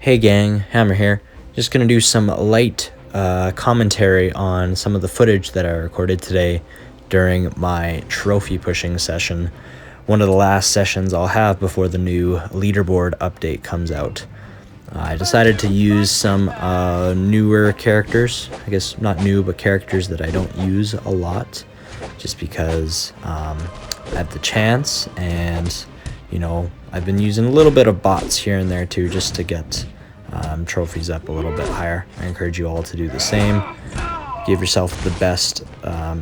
Hey gang, Hammer here. Just gonna do some light commentary on some of the footage that I recorded today during my trophy pushing session. One of the last sessions I'll have before the new leaderboard update comes out. I decided to use some newer characters. I guess not new, but characters that I don't use a lot. Just because I had the chance, and you know, I've been using a little bit of bots here and there too, just to get trophies up a little bit higher. I encourage you all to do the same. Give yourself the best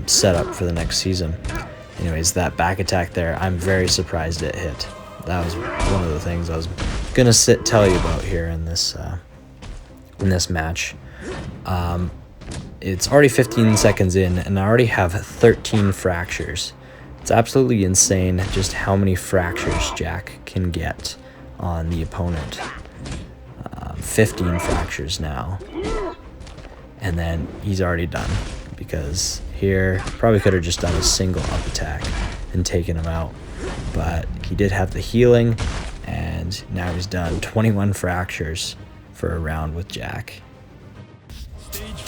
setup for the next season. Anyways, that back attack there, I'm very surprised it hit. That was one of the things I was gonna tell you about here in this match. It's already 15 seconds in, and I already have 13 fractures. It's absolutely insane just how many fractures Jack can get on the opponent. 15 fractures now. And then he's already done, because here probably could have just done a single up attack and taken him out. But he did have the healing, and now he's done 21 fractures for a round with Jack.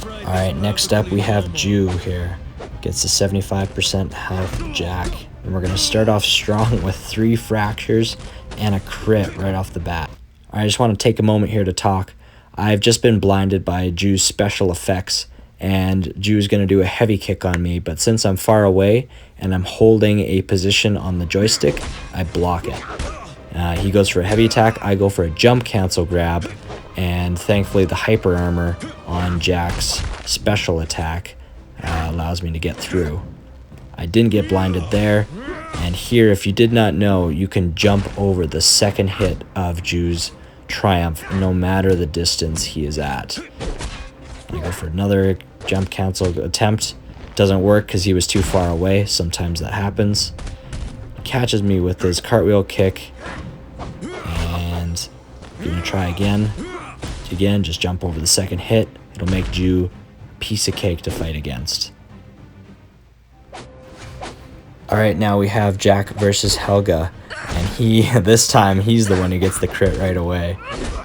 Alright, next up we have Ju here. Gets a 75% health Jack. And we're going to start off strong with 3 fractures and a crit right off the bat. I just want to take a moment here to talk. I've just been blinded by Ju's special effects, and Ju's going to do a heavy kick on me, but since I'm far away and I'm holding a position on the joystick, I block it. He goes for a heavy attack, I go for a jump cancel grab, and thankfully the hyper armor on Jack's special attack allows me to get through. I didn't get blinded there, and here, if you did not know, you can jump over the second hit of Ju's Triumph no matter the distance he is at. I go for another jump cancel attempt. Doesn't work because he was too far away. Sometimes that happens. He catches me with his cartwheel kick, and I'm gonna try again. Again, just jump over the second hit. It'll make Ju a piece of cake to fight against. Alright, now we have Jack versus Helga, and this time he's the one who gets the crit right away.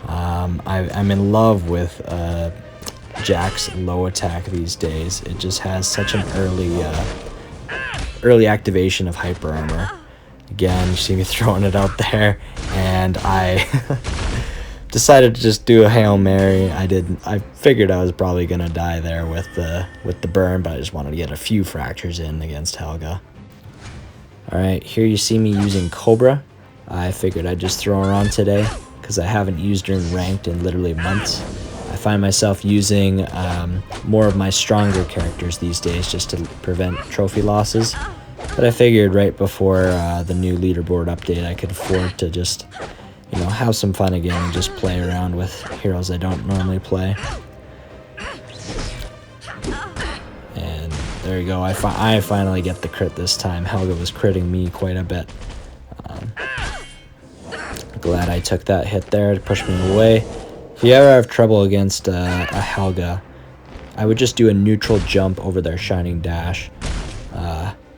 I'm in love with Jack's low attack these days. It just has such an early activation of hyper armor. Again, you see me throwing it out there, and I decided to just do a Hail Mary. I figured I was probably gonna die there with the burn, but I just wanted to get a few fractures in against Helga. Alright, here you see me using Cobra. I figured I'd just throw her on today, because I haven't used her in ranked in literally months. I find myself using more of my stronger characters these days just to prevent trophy losses. But I figured right before the new leaderboard update, I could afford to just, have some fun again and just play around with heroes I don't normally play. And there you go. I finally get the crit this time. Helga was critting me quite a bit. Glad I took that hit there to push me away. If you ever have trouble against a Helga, I would just do a neutral jump over their Shining Dash.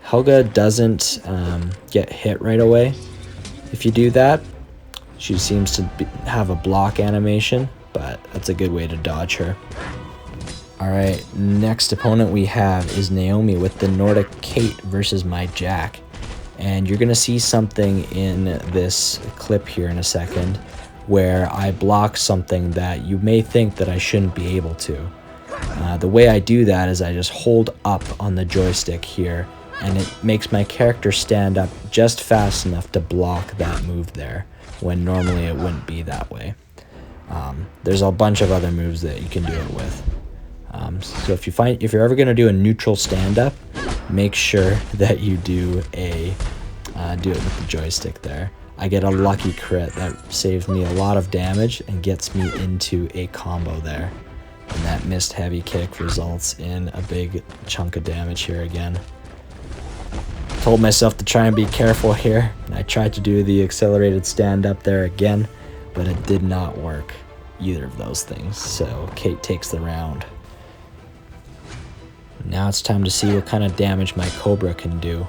Helga doesn't get hit right away. If you do that, she seems to have a block animation, but that's a good way to dodge her. Alright, next opponent we have is Naomi with the Nordic Kate versus my Jack. And you're going to see something in this clip here in a second where I block something that you may think that I shouldn't be able to. The way I do that is I just hold up on the joystick here, and it makes my character stand up just fast enough to block that move there, when normally it wouldn't be that way. There's a bunch of other moves that you can do it with. So if you're ever going to do a neutral stand-up, make sure that you do it with the joystick there. I get a lucky crit that saves me a lot of damage and gets me into a combo there. And that missed heavy kick results in a big chunk of damage here again. Told myself to try and be careful here. I tried to do the accelerated stand-up there again, but it did not work, either of those things. So Kate takes the round. Now it's time to see what kind of damage my Cobra can do.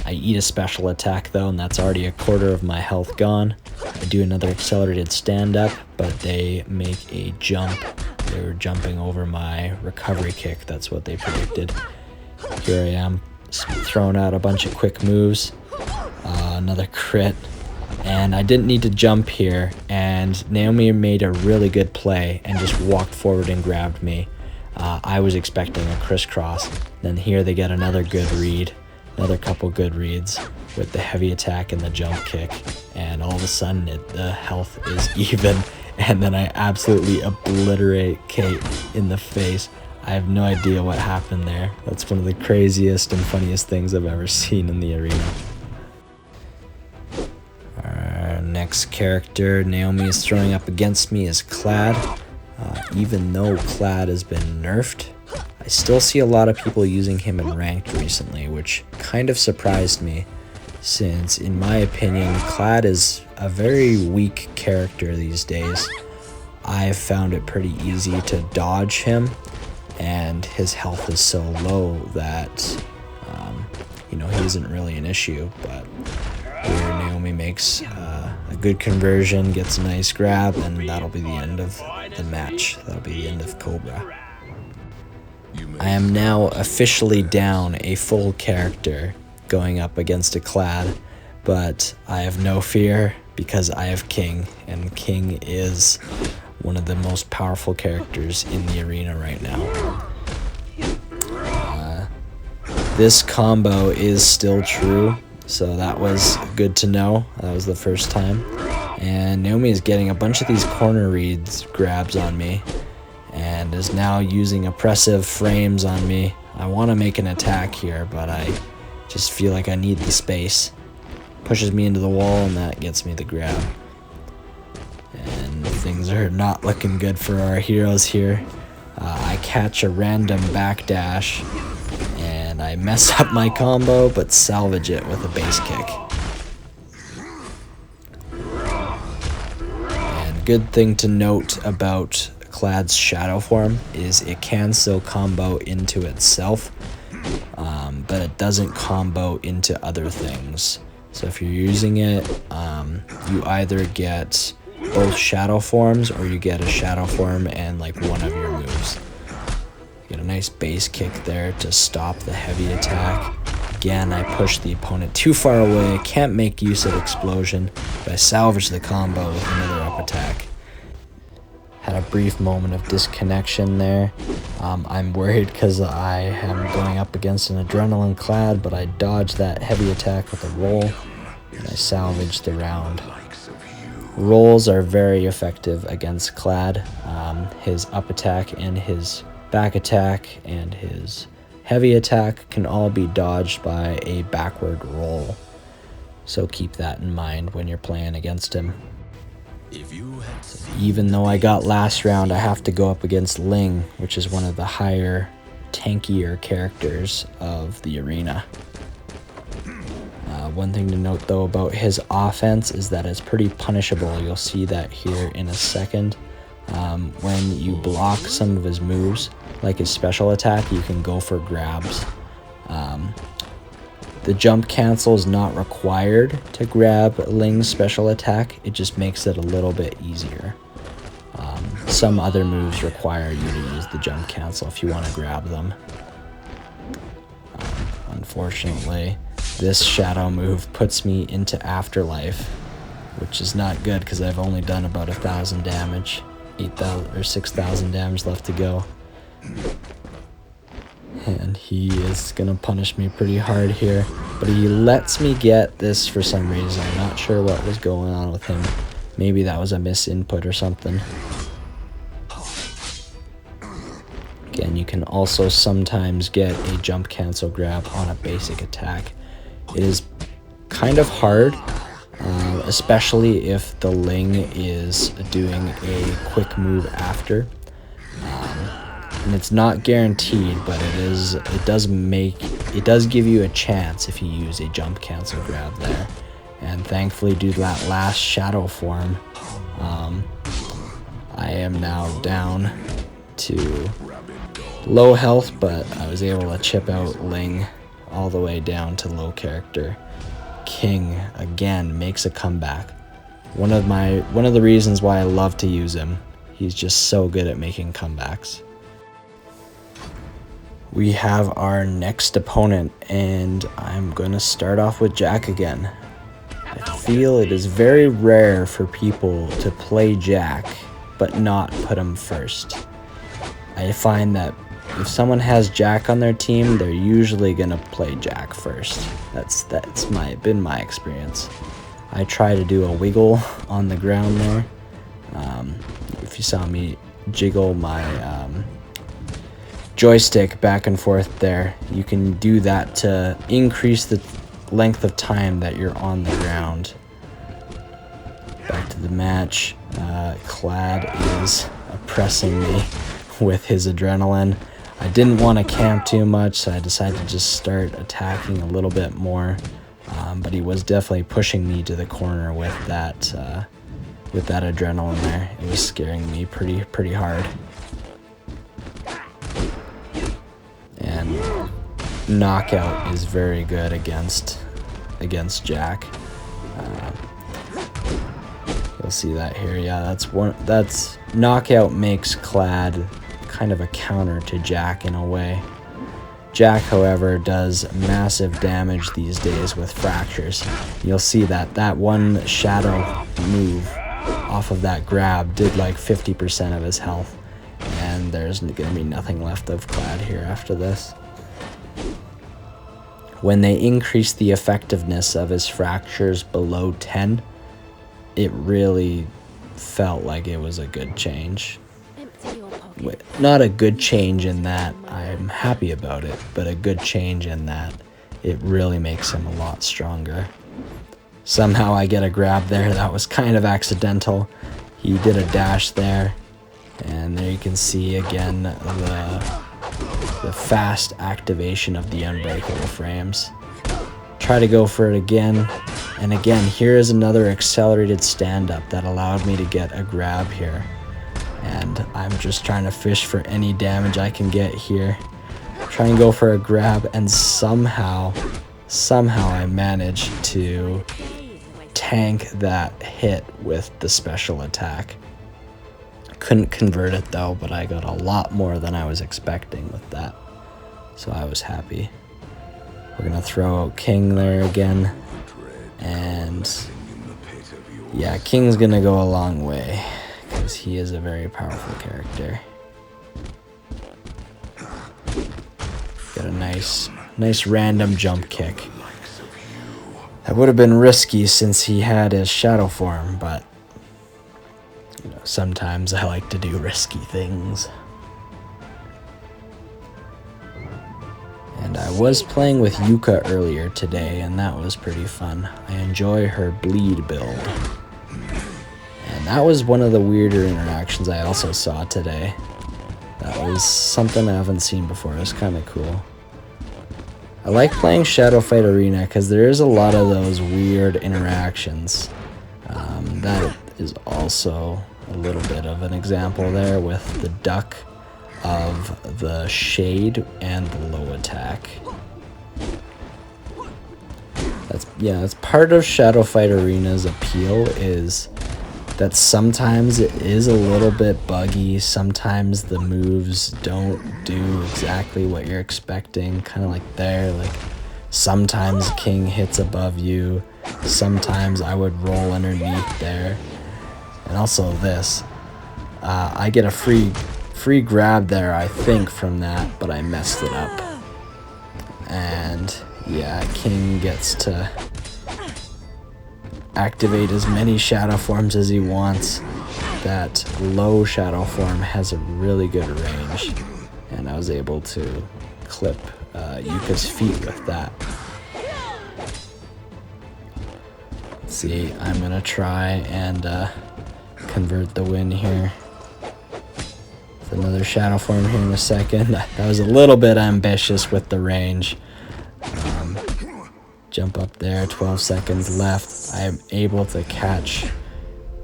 I eat a special attack though, and that's already a quarter of my health gone. I do another accelerated stand-up, but they make a jump. They were jumping over my recovery kick. That's what they predicted. Here I am, throwing out a bunch of quick moves. Another crit. And I didn't need to jump here, and Naomi made a really good play and just walked forward and grabbed me. I was expecting a crisscross. Then here they get another good read, another couple good reads with the heavy attack and the jump kick, and all of a sudden the health is even, and then I absolutely obliterate Kate in the face. I have no idea what happened there. That's one of the craziest and funniest things I've ever seen in the arena. Our next character Naomi is throwing up against me is Clad. Even though Clad has been nerfed, I still see a lot of people using him in ranked recently, which kind of surprised me, since in my opinion Clad is a very weak character these days. I've found it pretty easy to dodge him, and his health is so low that he isn't really an issue. But here Naomi makes a good conversion, gets a nice grab, and that'll be the end of the match. That'll be the end of Cobra. I am now officially down a full character going up against a Clad, but I have no fear because I have King, and King is one of the most powerful characters in the arena right now. This combo is still true, so that was good to know. That was the first time. And Naomi is getting a bunch of these corner reads grabs on me, and is now using oppressive frames on me. I want to make an attack here, but I just feel like I need the space. Pushes me into the wall, and that gets me the grab. And things are not looking good for our heroes here. I catch a random backdash, and I mess up my combo, but salvage it with a base kick. And good thing to note about Clad's shadow form is it can still combo into itself, but it doesn't combo into other things. So if you're using it, you either get both shadow forms, or you get a shadow form and like one of your moves. Get a nice base kick there to stop the heavy attack. Again, I push the opponent too far away, can't make use of explosion, but I salvage the combo with another up attack. Had a brief moment of disconnection there. I'm worried because I am going up against an adrenaline Clad, but I dodged that heavy attack with a roll, and I salvaged the round. Rolls are very effective against Clad. His up attack and his back attack and his heavy attack can all be dodged by a backward roll. So keep that in mind when you're playing against him. Even though I got last round, I have to go up against Ling, which is one of the higher, tankier characters of the arena. One thing to note though about his offense is that it's pretty punishable. You'll see that here in a second. When you block some of his moves, like his special attack, you can go for grabs. The jump cancel is not required to grab Ling's special attack, it just makes it a little bit easier. Some other moves require you to use the jump cancel if you want to grab them. Unfortunately, this shadow move puts me into afterlife, which is not good because I've only done about 1,000 damage. 8,000 or 6,000 damage left to go. And he is gonna punish me pretty hard here, but he lets me get this for some reason. I'm not sure what was going on with him. Maybe that was a misinput or something. Again, you can also sometimes get a jump cancel grab on a basic attack. It is kind of hard, especially if the Ling is doing a quick move after. And it's not guaranteed, but it does give you a chance if you use a jump cancel grab there. And thankfully, due to that last shadow form, I am now down to low health, but I was able to chip out Ling all the way down to low character. King again makes a comeback. One of the reasons why I love to use him. He's just so good at making comebacks. We have our next opponent, and I'm going to start off with Jack again. I feel it is very rare for people to play Jack, but not put him first. I find that if someone has Jack on their team, they're usually going to play Jack first. That's been my experience. I try to do a wiggle on the ground there. If you saw me jiggle my joystick back and forth there, you can do that to increase the length of time that you're on the ground. Back to the match. Clad is oppressing me with his adrenaline. I didn't want to camp too much, so I decided to just start attacking a little bit more. But he was definitely pushing me to the corner with that adrenaline there. It was scaring me pretty hard. And knockout is very good against Jack. You'll see that here. Yeah, that's knockout makes Clad kind of a counter to Jack in a way. Jack, however, does massive damage these days with fractures. You'll see that one shadow move off of that grab did like 50% of his health, and there's going to be nothing left of Clad here after this. When they increased the effectiveness of his fractures below 10, it really felt like it was a good change. Not a good change in that I'm happy about it, but a good change in that it really makes him a lot stronger. Somehow I get a grab there. That was kind of accidental. He did a dash there, and there you can see again the fast activation of the unbreakable frames. Try to go for it again, and again, here is another accelerated stand-up that allowed me to get a grab here. And I'm just trying to fish for any damage I can get here. Try and go for a grab, and somehow I managed to tank that hit with the special attack. Couldn't convert it though, but I got a lot more than I was expecting with that. So I was happy. We're gonna throw out King there again. And yeah, King's gonna go a long way, because he is a very powerful character. Got a nice random jump kick. That would have been risky since he had his shadow form, but you know, sometimes I like to do risky things. And I was playing with Yuka earlier today, and that was pretty fun. I enjoy her bleed build. And that was one of the weirder interactions I also saw today. That was something I haven't seen before. It was kind of cool. I like playing Shadow Fight Arena because there is a lot of those weird interactions. That is also a little bit of an example there with the duck of the shade and the low attack. That's part of Shadow Fight Arena's appeal, is that sometimes it is a little bit buggy. Sometimes the moves don't do exactly what you're expecting, kind of like there. Like sometimes King hits above you, sometimes I would roll underneath there. And also this, I get a free grab there, I think, from that, but I messed it up. And yeah, King gets to activate as many shadow forms as he wants. That low shadow form has a really good range, and I was able to clip Yuka's feet with that. Let's see, I'm gonna try and convert the win here. With another shadow form here in a second. That was a little bit ambitious with the range. Jump up there, 12 seconds left. I am able to catch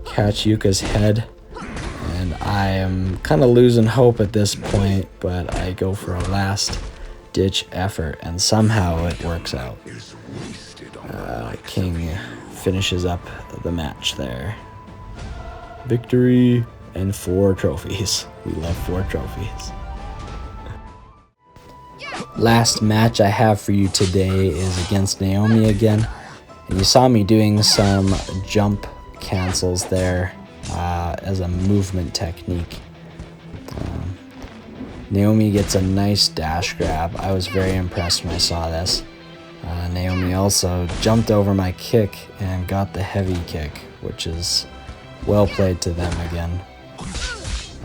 Yuka's head, and I am kind of losing hope at this point, but I go for a last ditch effort, and somehow it works out. King finishes up the match there. Victory and 4 trophies. We love 4 trophies. Last match I have for you today is against Naomi again. And you saw me doing some jump cancels there as a movement technique. Naomi gets a nice dash grab. I was very impressed when I saw this. Naomi also jumped over my kick and got the heavy kick, which is well played to them again.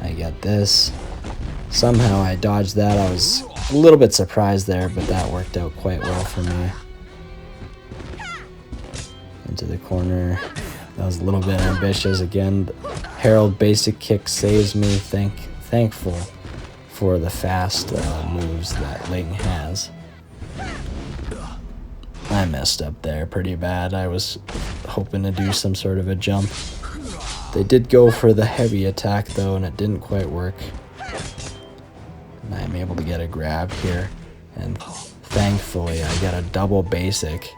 I get this. Somehow I dodged that. I was a little bit surprised there, but that worked out quite well for me. Into the corner. That was a little bit ambitious again. Herald basic kick saves me. Thankful for the fast moves that Ling has. I messed up there pretty bad. I was hoping to do some sort of a jump. They did go for the heavy attack though, and it didn't quite work. And I'm able to get a grab here, and thankfully I got a double basic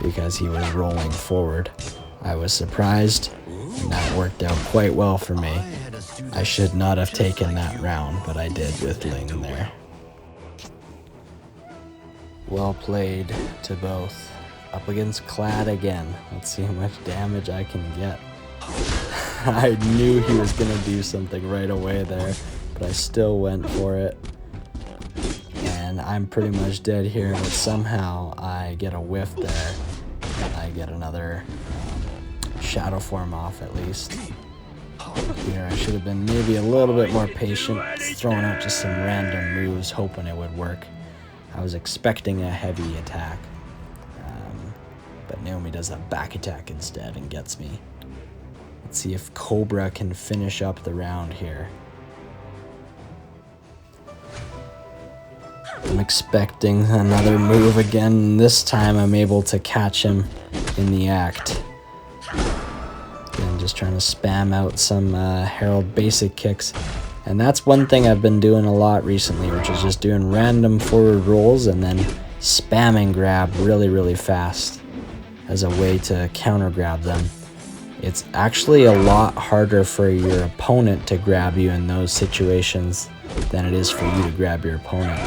because he was rolling forward. I was surprised, and that worked out quite well for me. I should not have taken that round, but I did with Ling there. Well played to both. Up against Clad again. Let's see how much damage I can get. I knew he was going to do something right away there, but I still went for it. And I'm pretty much dead here, but somehow I get a whiff there. And I get another shadow form off at least. Here I should have been maybe a little bit more patient, throwing out just some random moves, hoping it would work. I was expecting a heavy attack, but Naomi does a back attack instead and gets me. Let's see if Cobra can finish up the round here. I'm expecting another move again. This time I'm able to catch him in the act. Again, just trying to spam out some Herald basic kicks. And that's one thing I've been doing a lot recently, which is just doing random forward rolls and then spamming grab really fast as a way to counter grab them. It's actually a lot harder for your opponent to grab you in those situations than it is for you to grab your opponent.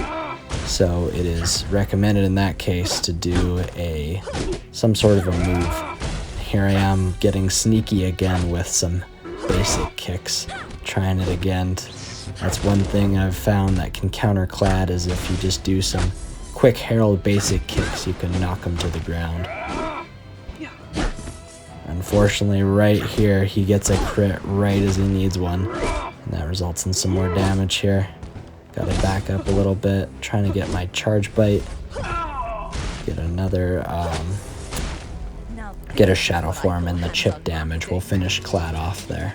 So it is recommended in that case to do some sort of a move. Here I am getting sneaky again with some basic kicks, trying it again. That's one thing I've found that can counter Clad, is if you just do some quick Herald basic kicks, you can knock him to the ground. Unfortunately, right here, he gets a crit right as he needs one, and that results in some more damage here. Gotta back up a little bit, trying to get my charge bite. Get another, get a shadow form, and the chip damage will finish Clad off there.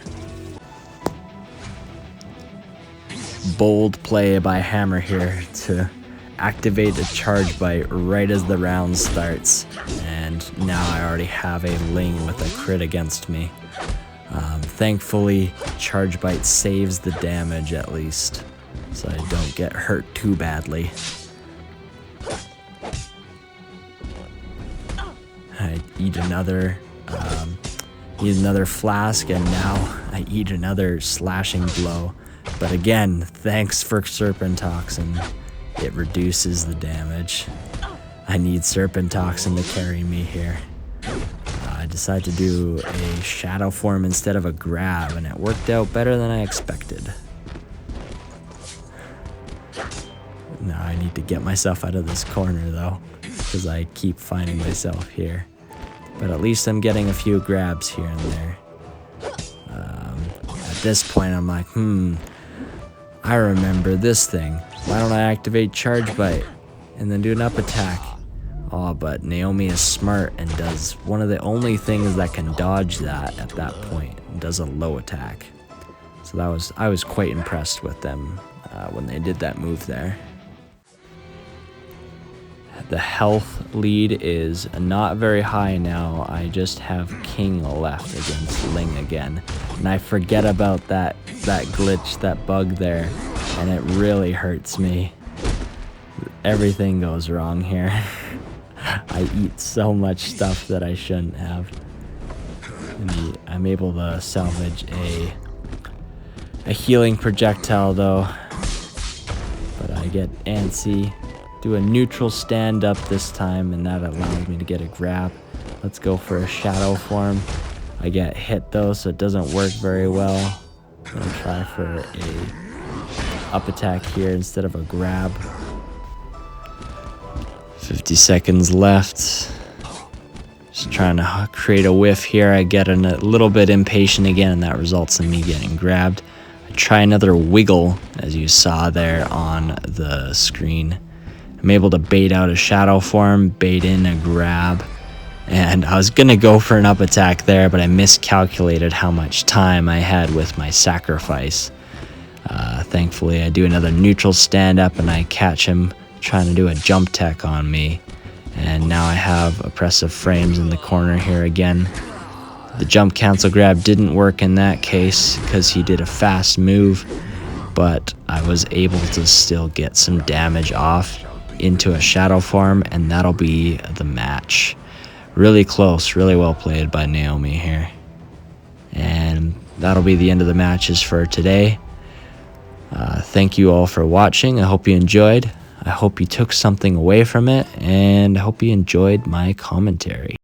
Bold play by Hammer here to activate a charge bite right as the round starts, and now I already have a Ling with a crit against me. Thankfully, charge bite saves the damage at least, so I don't get hurt too badly. I eat another flask, and now I eat another slashing blow. But again, thanks for Serpent Toxin. It reduces the damage. I need Serpent Toxin to carry me here. I decided to do a shadow form instead of a grab, and it worked out better than I expected. Now I need to get myself out of this corner though, because I keep finding myself here. But at least I'm getting a few grabs here and there. At this point I'm like, I remember this thing. Why don't I activate Charge Bite and then do an up attack? Oh, but Naomi is smart and does one of the only things that can dodge that at that point, and does a low attack. So I was quite impressed with them when they did that move there. The health lead is not very high now. I just have King left against Ling again. And I forget about that glitch, that bug there, and it really hurts me. Everything goes wrong here. I eat so much stuff that I shouldn't have. I'm able to salvage a healing projectile though. But I get antsy, do a neutral stand up this time, and that allows me to get a grab. Let's go for a shadow form. I get hit though, so it doesn't work very well. I'm gonna try for a up attack here instead of a grab. 50 seconds left. Just trying to create a whiff here. I get a little bit impatient again, and that results in me getting grabbed. I try another wiggle, as you saw there on the screen. I'm able to bait out a shadow form, bait in a grab, and I was gonna go for an up attack there, but I miscalculated how much time I had with my sacrifice. Thankfully, I do another neutral stand up, and I catch him trying to do a jump tech on me. And now I have oppressive frames in the corner here again. The jump cancel grab didn't work in that case because he did a fast move, but I was able to still get some damage off into a shadow form, and that'll be the match. Really close, really well played by Naomi here. And that'll be the end of the matches for today. Thank you all for watching. I hope you enjoyed. I hope you took something away from it, and I hope you enjoyed my commentary.